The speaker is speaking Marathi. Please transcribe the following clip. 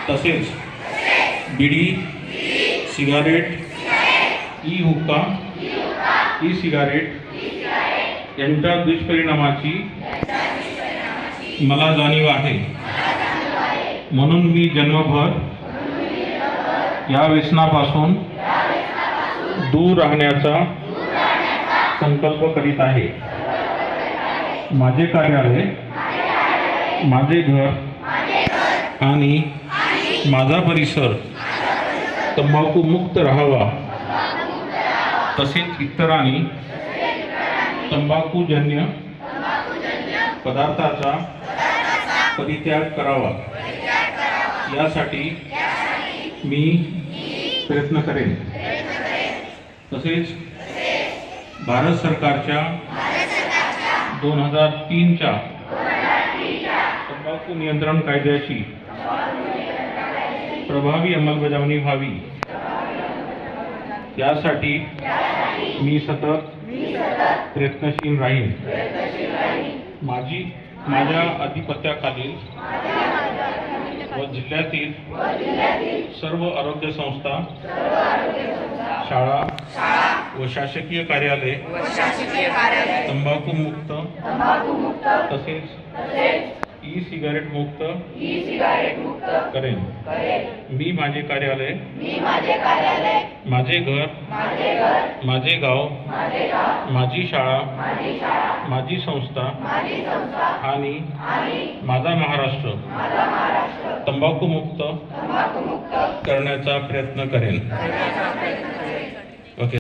तसेच बिडी, सिगारेट, ई हुक्का, ई सिगारेट यांच्या दुष्परिणामाची मला जाणीव आहे. म्हणून मी जन्मभर या व्यसनापासून दूर राहण्याचा संकल्प करीत आहे. माझे कार्यालय, माझे घर आणि माझा परिसर तंबाखू मुक्त राहावा. तसेच इतरांनी तंबाखूजन्य पदार्थाचा परित्याग करावा यासाठी मी प्रयत्न करेन. तसेच भारत सरकारच्या 2003च्या तंबाखू नियंत्रण कायद्याची प्रभावी अंमलबजावणी व्हावी यासाठी मी सतत प्रयत्नशील राहीन. माझ्या अधिपत्याखालील व जिल्ह्यातील सर्व आरोग्य संस्था, शाळा व शासकीय कार्यालय तंबाखू मुक्त तसेच ई सिगारेट मुक्त करेन. मी माझे कार्यालय, माझे घर, माझे गाव, माझी शाळा, माझी संस्था आणि माझा महाराष्ट्र तंबाखू मुक्त करण्याचा प्रयत्न करेन.